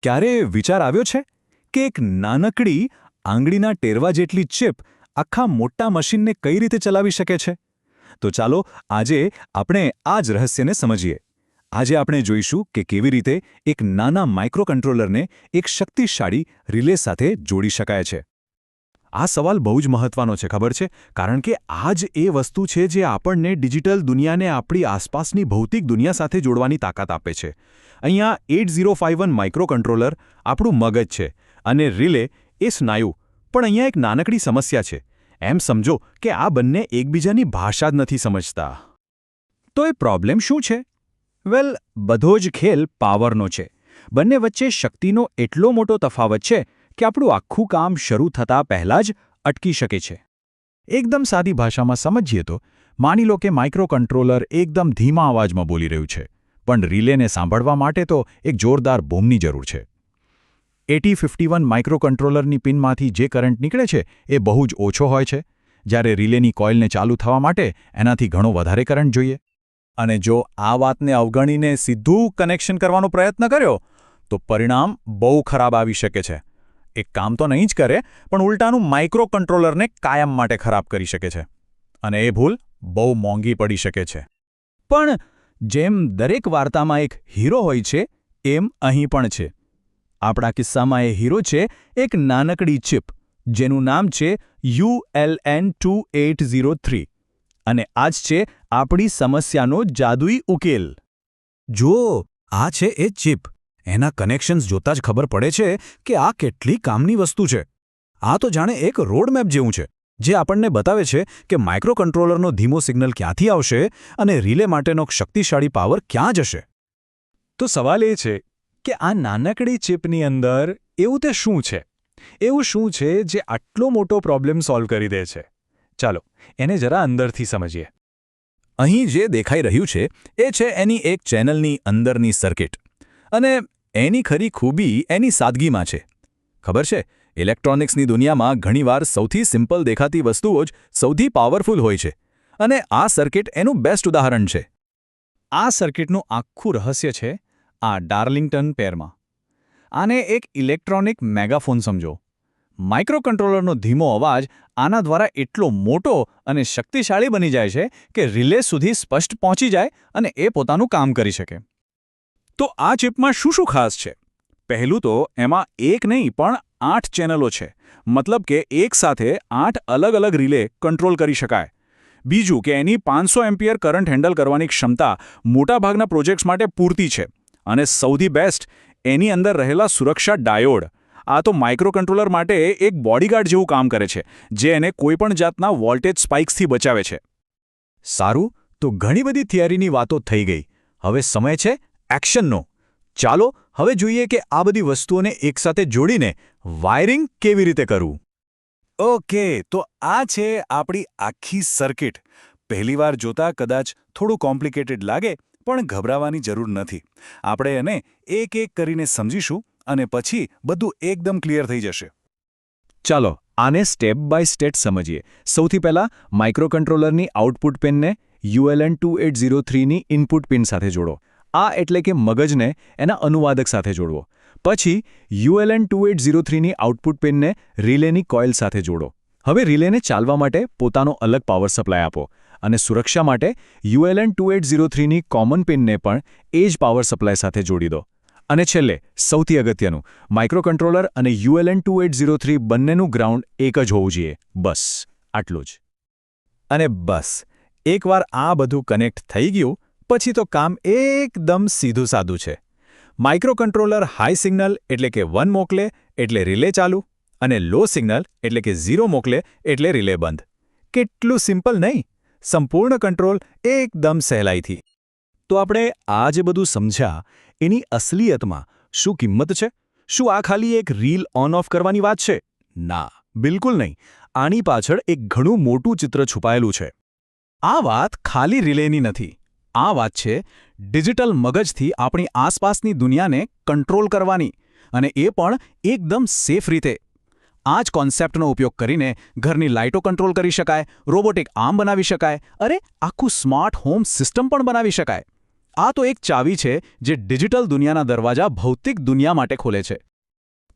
ક્યારે વિચાર આવ્યો છે કે એક નાનકડી આંગળીના ટેરવા જેટલી ચિપ આખા મોટા મશીનને કઈ રીતે ચલાવી શકે છે? તો ચાલો આજે આપણે આ જ રહસ્યને સમજીએ. આજે આપણે જોઈશું કે કેવી રીતે એક નાના માઇક્રોકન્ટ્રોલરને એક શક્તિશાળી રિલે સાથે જોડી શકાય છે. આ સવાલ બહુ જ મહત્વનો છે, ખબર છે? કારણ કે આ જ એ વસ્તુ છે જે આપણને ડિજિટલ દુનિયાને આપણી આસપાસની ભૌતિક દુનિયા સાથે જોડવાની તાકાત આપે છે. અહીંયા 8051 માઇક્રોકન્ટ્રોલર આપણું મગજ છે અને રિલે એ સ્નાયુ. પણ અહીંયા એક નાનકડી સમસ્યા છે. એમ સમજો કે આ બંને એકબીજાની ભાષા જ નથી સમજતા. તો એ પ્રોબ્લેમ શું છે? વેલ, બધો જ ખેલ પાવરનો છે. બંને વચ્ચે શક્તિનો એટલો મોટો તફાવત છે કે આપણું આખું કામ શરૂ થતાં પહેલાં જ અટકી શકે છે. એકદમ સાદી ભાષામાં સમજીએ તો માની લો કે માઇક્રોકન્ટ્રોલર એકદમ ધીમા અવાજમાં બોલી રહ્યું છે, પણ રિલેને સાંભળવા માટે તો એક જોરદાર બૂમની જરૂર છે. 8051 માઇક્રોકન્ટ્રોલરની પિનમાંથી જે કરંટ નીકળે છે એ બહુ જ ઓછો હોય છે, જ્યારે રિલેની કોઇલને ચાલુ થવા માટે એનાથી ઘણો વધારે કરંટ જોઈએ. અને જો આ વાતને અવગણીને સીધું કનેક્શન કરવાનો પ્રયત્ન કર્યો તો પરિણામ બહુ ખરાબ આવી શકે છે. એક કામ તો નહીં જ કરે, પણ ઉલટાનું માઇક્રોકન્ટ્રોલરને કાયમ માટે ખરાબ કરી શકે છે. અને એ ભૂલ બહુ મોંઘી પડી શકે છે. પણ જેમ દરેક વાર્તામાં એક હીરો હોય છે, એમ અહીં પણ છે. આપણા કિસ્સામાં એ હીરો છે એક નાનકડી ચિપ, જેનું નામ છે ULN2803. અને આ જ છે આપણી સમસ્યાનો જાદુઈ ઉકેલ. જો આ છે એ ચિપ. એના કનેક્શન્સ જોતાં જ ખબર પડે છે કે આ કેટલી કામની વસ્તુ છે. આ તો જાણે એક રોડમેપ જેવું છે, જે આપણને બતાવે છે કે માઇક્રોકન્ટ્રોલરનો ધીમો સિગ્નલ ક્યાંથી આવશે અને રિલે માટેનો શક્તિશાળી પાવર ક્યાં જશે. તો સવાલ એ છે કે આ નાનકડી ચિપની અંદર એવું તે શું છે? એવું શું છે જે આટલો મોટો પ્રોબ્લેમ સોલ્વ કરી દે છે? ચાલો એને જરા અંદરથી સમજીએ. અહીં જે દેખાઈ રહ્યું છે એ છે એની એક ચેનલની અંદરની સર્કિટ. અને એની ખરી ખૂબી એની સાદગીમાં છે. ખબર છે, ઇલેક્ટ્રોનિક્સની દુનિયામાં ઘણીવાર સૌથી સિમ્પલ દેખાતી વસ્તુઓ જ સૌથી પાવરફુલ હોય છે. અને આ સર્કિટ એનું બેસ્ટ ઉદાહરણ છે. આ સર્કિટનું આખું રહસ્ય છે આ ડાર્લિંગ્ટન પેરમાં. આને એક ઇલેક્ટ્રોનિક મેગાફોન સમજો. માઇક્રોકન્ટ્રોલરનો ધીમો અવાજ આના દ્વારા એટલો મોટો અને શક્તિશાળી બની જાય છે કે રિલે સુધી સ્પષ્ટ પહોંચી જાય અને એ પોતાનું કામ કરી શકે. તો આ ચિપમાં શું શું ખાસ છે? પહેલું તો એમાં એક નહીં પણ 8 ચેનલો છે. મતલબ કે એક સાથે 8 અલગ અલગ રિલે કંટ્રોલ કરી શકાય. બીજું કે એની 500 એમ્પિયર કરંટ હેન્ડલ કરવાની ક્ષમતા મોટાભાગના પ્રોજેક્ટ્સ માટે પૂરતી છે. અને સૌથી બેસ્ટ, એની અંદર રહેલા સુરક્ષા ડાયોડ. આ તો માઇક્રોકન્ટ્રોલર માટે એક બોડીગાર્ડ જેવું કામ કરે છે, જે એને કોઈપણ જાતના વોલ્ટેજ સ્પાઇક્સથી બચાવે છે. સારું, તો ઘણી બધી થિયરીની વાતો થઈ ગઈ. હવે સમય છે એક્શનનો. ચાલો હવે જોઈએ કે આ બધી વસ્તુઓને એકસાથે જોડીને વાયરિંગ કેવી રીતે કરવું. ઓકે, તો આ છે આપણી આખી સર્કિટ. પહેલીવાર જોતા કદાચ થોડું કોમ્પ્લિકેટેડ લાગે, પણ ગભરાવાની જરૂર નથી. આપણે એને એક એક કરીને સમજીશું અને પછી બધું એકદમ ક્લિયર થઈ જશે. ચાલો આને સ્ટેપ બાય સ્ટેપ સમજીએ. સૌથી પહેલાં માઇક્રોકન્ટ્રોલરની આઉટપુટ પિનને ULN2803ની ઇનપુટ પિન સાથે જોડો. આ એટલે કે મગજને એના અનુવાદક સાથે જોડવો. પછી ULN2803ની આઉટપુટ પિનને રિલેની કોઇલ સાથે જોડો. હવે રિલેને ચાલવા માટે પોતાનો અલગ પાવર સપ્લાય આપો. અને સુરક્ષા માટે ULN2803ની કોમન પિનને પણ એ જ પાવર સપ્લાય સાથે જોડી દો. અને છેલ્લે સૌથી અગત્યનું, માઇક્રોકન્ટ્રોલર અને ULN2803 બંનેનું ગ્રાઉન્ડ એક જ હોવું જોઈએ. બસ આટલું જ. અને બસ એકવાર આ બધું કનેક્ટ થઈ ગયું પછી તો કામ એકદમ સીધું સાદું છે. માઇક્રોકન્ટ્રોલર હાઈ સિગ્નલ એટલે કે 1 મોકલે એટલે રિલે ચાલુ, અને લો સિગ્નલ એટલે કે 0 મોકલે એટલે રિલે બંધ. કેટલું સિમ્પલ નહીં? સંપૂર્ણ કંટ્રોલ એકદમ સહેલાઈથી. તો આપણે આ જે બધું સમજ્યા એની અસલિયતમાં શું કિંમત છે? શું આ ખાલી એક રીલ ઓન ઓફ કરવાની વાત છે? ના, બિલકુલ નહીં. આની પાછળ એક ઘણું મોટું ચિત્ર છુપાયેલું છે. આ વાત ખાલી રિલેની નથી. આ વાત છે ડિજિટલ મગજથી આપણી આસપાસની દુનિયાને કંટ્રોલ કરવાની, અને એ પણ એકદમ સેફ રીતે. આ જ કોન્સેપ્ટનો ઉપયોગ કરીને ઘરની લાઇટો કંટ્રોલ કરી શકાય, રોબોટિક આર્મ બનાવી શકાય, અરે આખું સ્માર્ટ હોમ સિસ્ટમ પણ બનાવી શકાય. આ તો એક ચાવી છે જે ડિજિટલ દુનિયાના દરવાજા ભૌતિક દુનિયા માટે ખોલે છે.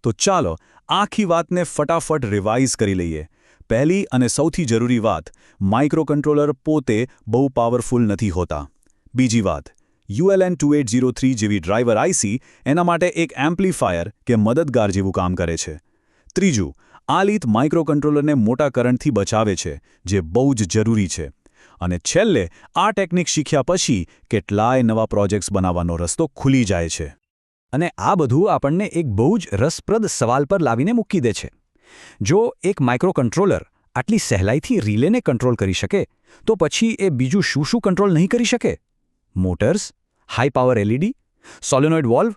તો ચાલો આખી વાતને ફટાફટ રિવાઇઝ કરી લઈએ. પહેલી અને સૌથી જરૂરી વાત, માઇક્રોકન્ટ્રોલર પોતે બહુ પાવરફુલ નથી હોતા. બીજી વાત, ULN 2803 જેવી ડ્રાઈવર આઈસી એના માટે એક એમ્પ્લીફાયર કે મદદગાર જેવું કામ કરે છે. ત્રીજું, આ લીત માઇક્રોકન્ટ્રોલરને મોટા કરંટથી બચાવે છે, જે બહુ જ જરૂરી છે. અને છેલ્લે આ ટેકનિક શીખ્યા પછી કેટલાય નવા પ્રોજેક્ટ્સ બનાવવાનો રસ્તો ખુલી જાય છે. અને આ બધું આપણને એક બહુ જ રસપ્રદ સવાલ પર લાવીને મૂકી દે છે. જો એક માઇક્રોકન્ટ્રોલર આટલી સહેલાઈથી રિલેને કંટ્રોલ કરી શકે, તો પછી એ બીજું શું કંટ્રોલ નહીં કરી શકે? Motors, high power LED, solenoid valve,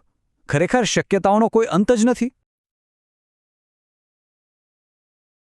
ખરેખર શક્યતાઓનો કોઈ અંત જ નથી.